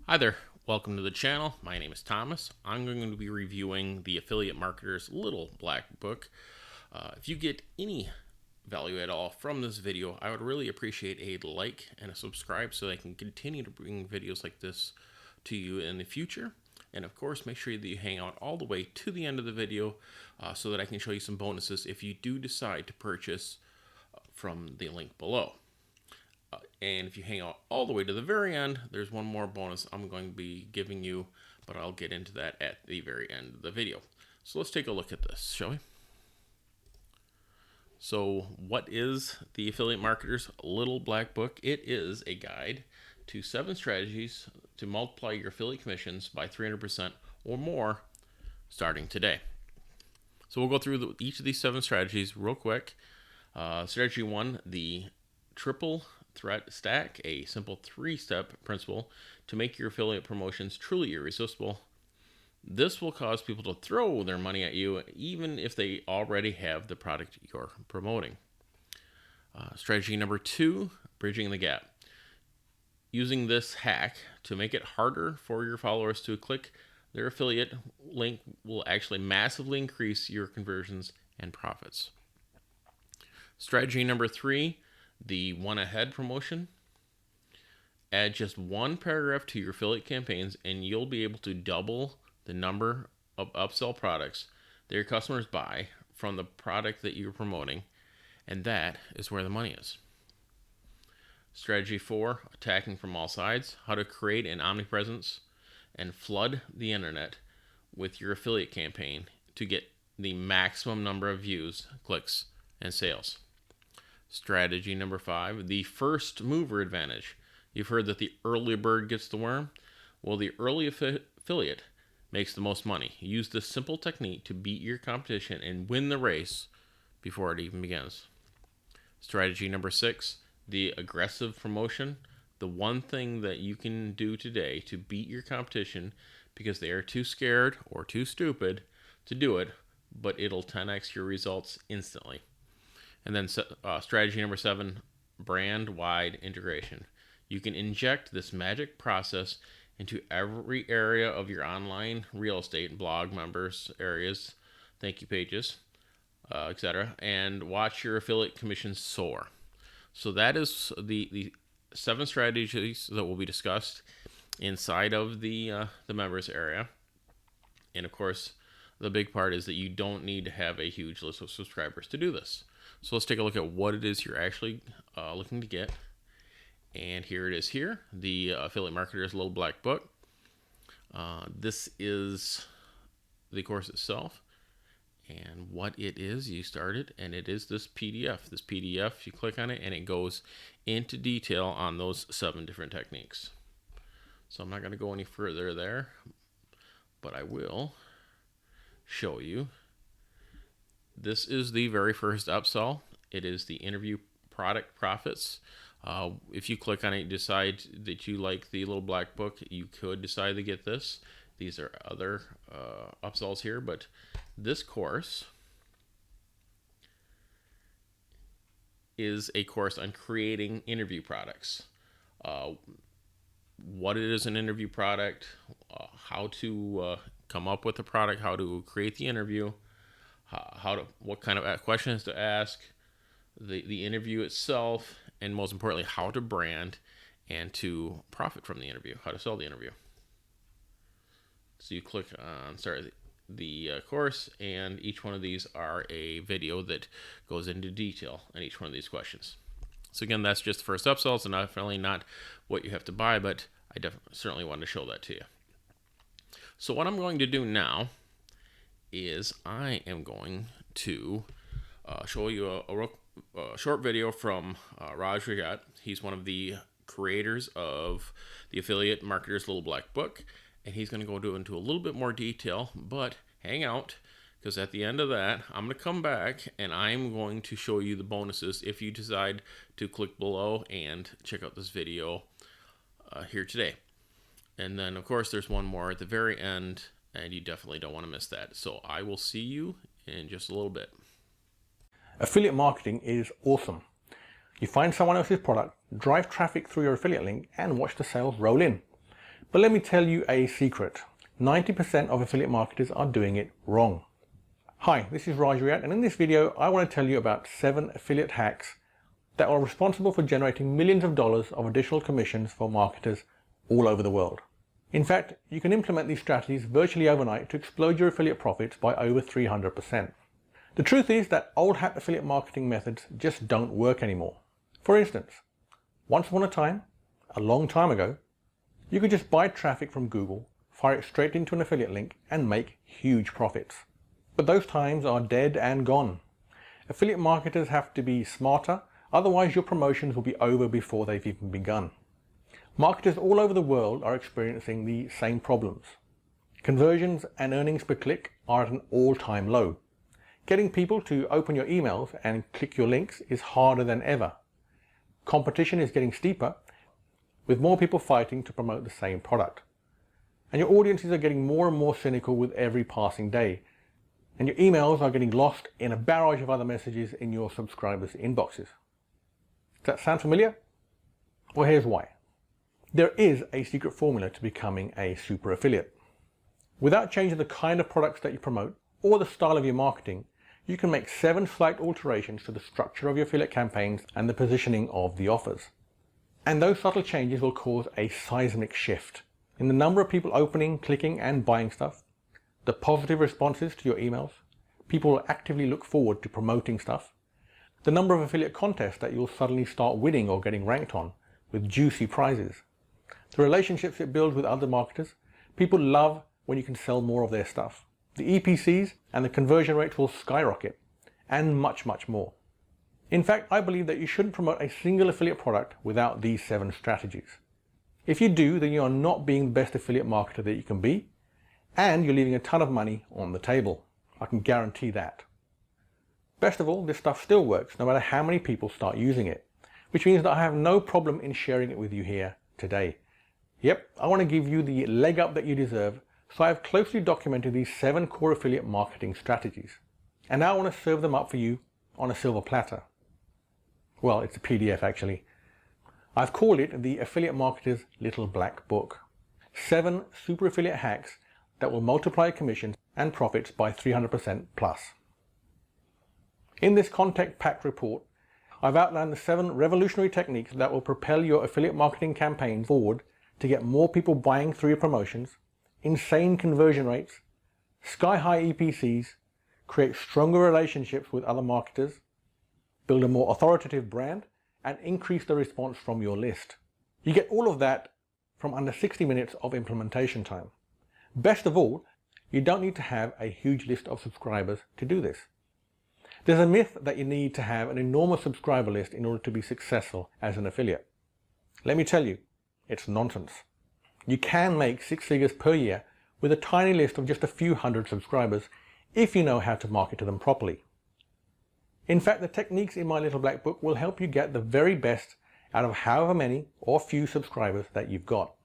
Hi there, welcome to the channel. My name is Thomas. I'm going to be reviewing the Affiliate Marketer's Little Black Book. If you get any value at all from this video, I would really appreciate a like and a subscribe so I can continue to bring videos like this to you in the future. And of course, make sure that you hang out all the way to the end of the video so that I can show you some bonuses if you do decide to purchase from the link below. And if you hang out all the way to the very end, there's one more bonus I'm going to be giving you, but I'll get into that at the very end of the video. So let's take a look at this, shall we? So what is the Affiliate Marketer's Little Black Book? It is a guide to 7 strategies to multiply your affiliate commissions by 300% or more starting today. So we'll go through each of these 7 strategies real quick. Strategy 1, the triple threat stack, a simple 3-step principle to make your affiliate promotions truly irresistible. This will cause people to throw their money at you even if they already have the product you're promoting. Strategy number 2, bridging the gap. Using this hack to make it harder for your followers to click their affiliate link will actually massively increase your conversions and profits. Strategy number 3, the one ahead promotion. Add just 1 paragraph to your affiliate campaigns and you'll be able to double the number of upsell products that your customers buy from the product that you're promoting, and that is where the money is. Strategy 4, attacking from all sides. How to create an omnipresence and flood the internet with your affiliate campaign to get the maximum number of views, clicks, and sales. Strategy number 5, the first mover advantage. You've heard that the early bird gets the worm. Well, the early affiliate makes the most money. Use this simple technique to beat your competition and win the race before it even begins. Strategy number 6, the aggressive promotion. The one thing that you can do today to beat your competition because they are too scared or too stupid to do it, but it'll 10x your results instantly. And then strategy number 7, brand-wide integration. You can inject this magic process into every area of your online real estate, blog, members, areas, thank you pages, etc., and watch your affiliate commissions soar. So that is the 7 strategies that will be discussed inside of the members area. And of course, the big part is that you don't need to have a huge list of subscribers to do this. So let's take a look at what it is you're actually looking to get. And here it is here, the Affiliate Marketer's Little Black Book. This is the course itself. And what it is, you start it, and it is this PDF. This PDF, you click on it, and it goes into detail on those 7 different techniques. So I'm not going to go any further there, but I will show you. This is the very first upsell. It is the interview product profits. If you click on it and decide that you like the Little Black Book, you could decide to get this. These are other upsells here, but this course is a course on creating interview products. What it is an interview product, how to come up with a product, how to create the interview, what kind of questions to ask, the interview itself, and most importantly, how to brand and to profit from the interview, how to sell the interview. So you click on start the course, and each one of these are a video that goes into detail on each one of these questions. So again, that's just the first upsell. It's definitely not what you have to buy, but I certainly wanted to show that to you. So what I'm going to do now is I am going to show you a short video from Raj Ragat. He's one of the creators of the Affiliate Marketer's Little Black Book, and he's going to go into a little bit more detail, but hang out, because at the end of that, I'm going to come back and I'm going to show you the bonuses if you decide to click below and check out this video here today. And then, of course, there's one more at the very end, and you definitely don't want to miss that. So I will see you in just a little bit. Affiliate marketing is awesome. You find someone else's product, drive traffic through your affiliate link, and watch the sales roll in. But let me tell you a secret. 90% of affiliate marketers are doing it wrong. Hi, this is Raj Riat, and in this video I want to tell you about 7 affiliate hacks that are responsible for generating millions of dollars of additional commissions for marketers all over the world. In fact, you can implement these strategies virtually overnight to explode your affiliate profits by over 300%. The truth is that old hat affiliate marketing methods just don't work anymore. For instance, once upon a time, a long time ago, you could just buy traffic from Google, fire it straight into an affiliate link, and make huge profits. But those times are dead and gone. Affiliate marketers have to be smarter, otherwise your promotions will be over before they've even begun. Marketers all over the world are experiencing the same problems. Conversions and earnings per click are at an all-time low. Getting people to open your emails and click your links is harder than ever. Competition is getting steeper, with more people fighting to promote the same product. And your audiences are getting more and more cynical with every passing day. And your emails are getting lost in a barrage of other messages in your subscribers' inboxes. Does that sound familiar? Well, here's why. There is a secret formula to becoming a super affiliate. Without changing the kind of products that you promote or the style of your marketing, you can make 7 slight alterations to the structure of your affiliate campaigns and the positioning of the offers. And those subtle changes will cause a seismic shift in the number of people opening, clicking, and buying stuff, the positive responses to your emails, people will actively look forward to promoting stuff, the number of affiliate contests that you'll suddenly start winning or getting ranked on with juicy prizes, the relationships it builds with other marketers. People love when you can sell more of their stuff. The EPCs and the conversion rates will skyrocket, and much, much more. In fact, I believe that you shouldn't promote a single affiliate product without these 7 strategies. If you do, then you are not being the best affiliate marketer that you can be, and you're leaving a ton of money on the table. I can guarantee that. Best of all, this stuff still works no matter how many people start using it, which means that I have no problem in sharing it with you here today. Yep, I want to give you the leg up that you deserve, so I have closely documented these 7 core affiliate marketing strategies. And now I want to serve them up for you on a silver platter. Well, it's a PDF actually. I've called it the Affiliate Marketer's Little Black Book. 7 super affiliate hacks that will multiply commissions and profits by 300% plus. In this content-packed report, I've outlined the 7 revolutionary techniques that will propel your affiliate marketing campaigns forward to get more people buying through your promotions, insane conversion rates, sky-high EPCs, create stronger relationships with other marketers, build a more authoritative brand, and increase the response from your list. You get all of that from under 60 minutes of implementation time. Best of all, you don't need to have a huge list of subscribers to do this. There's a myth that you need to have an enormous subscriber list in order to be successful as an affiliate. Let me tell you, it's nonsense. You can make 6 figures per year with a tiny list of just a few hundred subscribers if you know how to market to them properly. In fact, the techniques in my little black book will help you get the very best out of however many or few subscribers that you've got.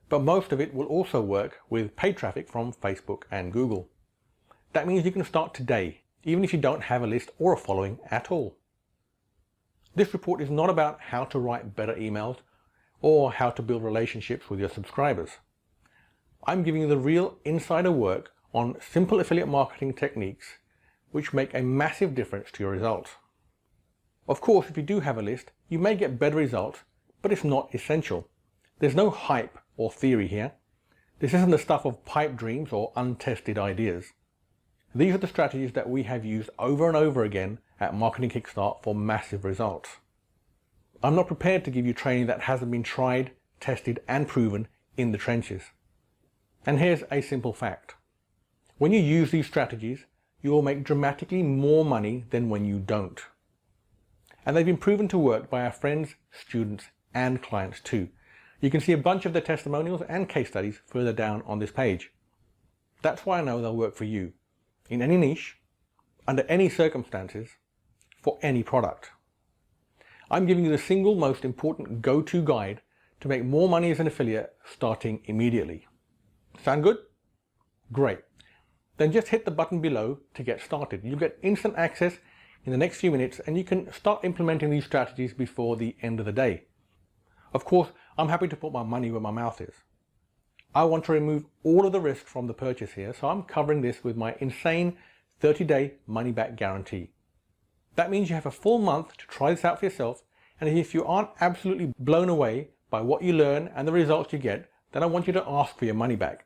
But most of it will also work with paid traffic from Facebook and Google. That means you can start today, even if you don't have a list or a following at all. This report is not about how to write better emails or how to build relationships with your subscribers. I'm giving you the real insider work on simple affiliate marketing techniques which make a massive difference to your results. Of course, if you do have a list, you may get better results, but it's not essential. There's no hype or theory here. This isn't the stuff of pipe dreams or untested ideas. These are the strategies that we have used over and over again at Marketing Kickstart for massive results. I'm not prepared to give you training that hasn't been tried, tested, and proven in the trenches. And here's a simple fact. When you use these strategies, you will make dramatically more money than when you don't. And they've been proven to work by our friends, students, and clients too. You can see a bunch of their testimonials and case studies further down on this page. That's why I know they'll work for you, in any niche, under any circumstances, for any product. I'm giving you the single most important go-to guide to make more money as an affiliate starting immediately. Sound good? Great. Then just hit the button below to get started. You'll get instant access in the next few minutes and you can start implementing these strategies before the end of the day. Of course, I'm happy to put my money where my mouth is. I want to remove all of the risk from the purchase here, so I'm covering this with my insane 30-day money-back guarantee. That means you have a full month to try this out for yourself, and if you aren't absolutely blown away by what you learn and the results you get, then I want you to ask for your money back.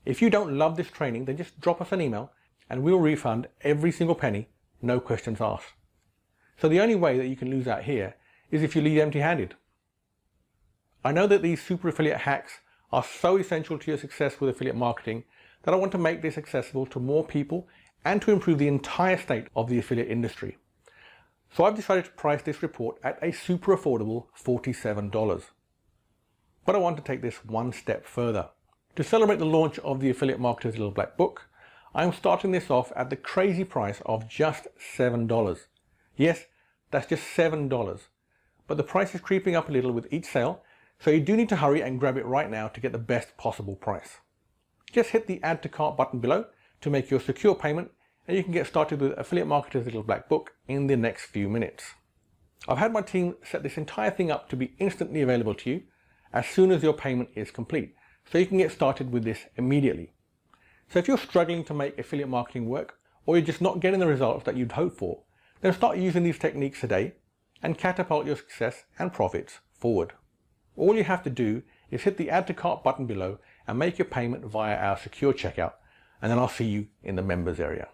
If you don't love this training, then just drop us an email and we'll refund every single penny, no questions asked. So the only way that you can lose out here is if you leave empty-handed. I know that these super affiliate hacks are so essential to your success with affiliate marketing that I want to make this accessible to more people and to improve the entire state of the affiliate industry. So I've decided to price this report at a super affordable $47. But I want to take this one step further. To celebrate the launch of the Affiliate Marketer's Little Black Book, I am starting this off at the crazy price of just $7. Yes, that's just $7. But the price is creeping up a little with each sale, so you do need to hurry and grab it right now to get the best possible price. Just hit the Add to Cart button below to make your secure payment, and you can get started with Affiliate Marketer's Little Black Book in the next few minutes. I've had my team set this entire thing up to be instantly available to you as soon as your payment is complete, so you can get started with this immediately. So if you're struggling to make affiliate marketing work, or you're just not getting the results that you'd hope for, then start using these techniques today and catapult your success and profits forward. All you have to do is hit the Add to Cart button below and make your payment via our secure checkout, and then I'll see you in the members area.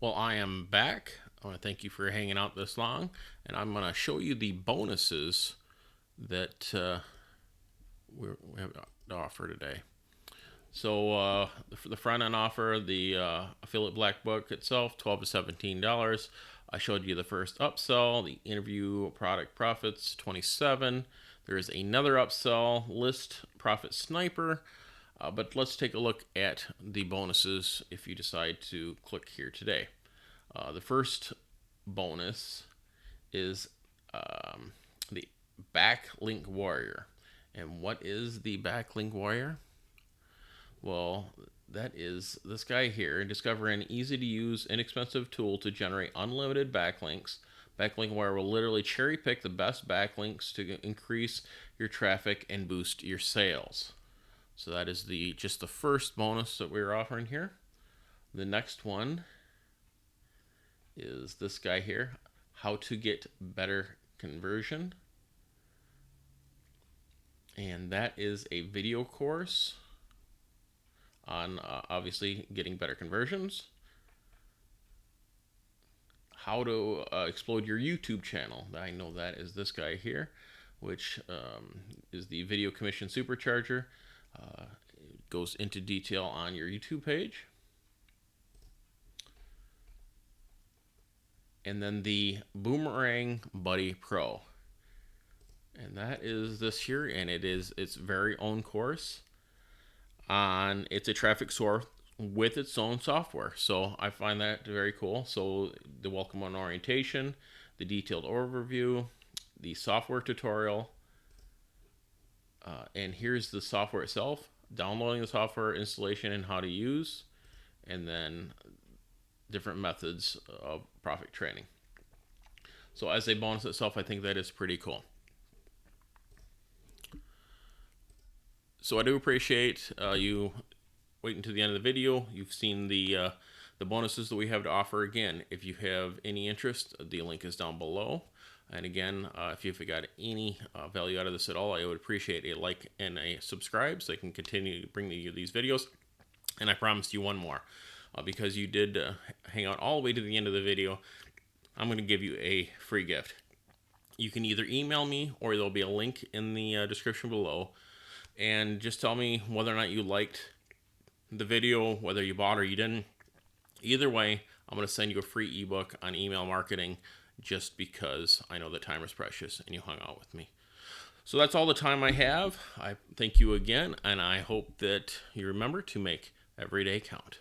Well, I am back. I want to thank you for hanging out this long, and I'm going to show you the bonuses that we have to offer today. So for the front end offer, the Affiliate Black Book itself, $12 to $17. I showed you the first upsell, the interview product profits, $27. There is another upsell, list profit sniper. But let's take a look at the bonuses if you decide to click here today. The first bonus is the Backlink Warrior. And what is the Backlink Warrior? Well, that is this guy here. Discover an easy-to-use, inexpensive tool to generate unlimited backlinks. Backlink Warrior will literally cherry pick the best backlinks to increase your traffic and boost your sales. So that is just the first bonus that we're offering here. The next one is this guy here, how to get better conversion. And that is a video course on obviously getting better conversions. How to explode your YouTube channel. I know that is this guy here, which is the Video Commission Supercharger. It goes into detail on your YouTube page. And then the Boomerang Buddy Pro. And that is this here, and it is its very own course on it's a traffic source with its own software. So I find that very cool. So the welcome on orientation, the detailed overview, the software tutorial, and here's the software itself, downloading the software, installation, and how to use, and then different methods of profit training. So as a bonus itself, I think that is pretty cool. So I do appreciate you waiting to the end of the video. You've seen the bonuses that we have to offer. Again, if you have any interest, the link is down below. And again, if you've got any value out of this at all, I would appreciate a like and a subscribe so I can continue to bring you these videos. And I promised you one more. Because you did hang out all the way to the end of the video, I'm going to give you a free gift. You can either email me or there'll be a link in the description below. And just tell me whether or not you liked the video, whether you bought or you didn't. Either way, I'm going to send you a free ebook on email marketing just because I know that time is precious and you hung out with me. So that's all the time I have. I thank you again, and I hope that you remember to make every day count.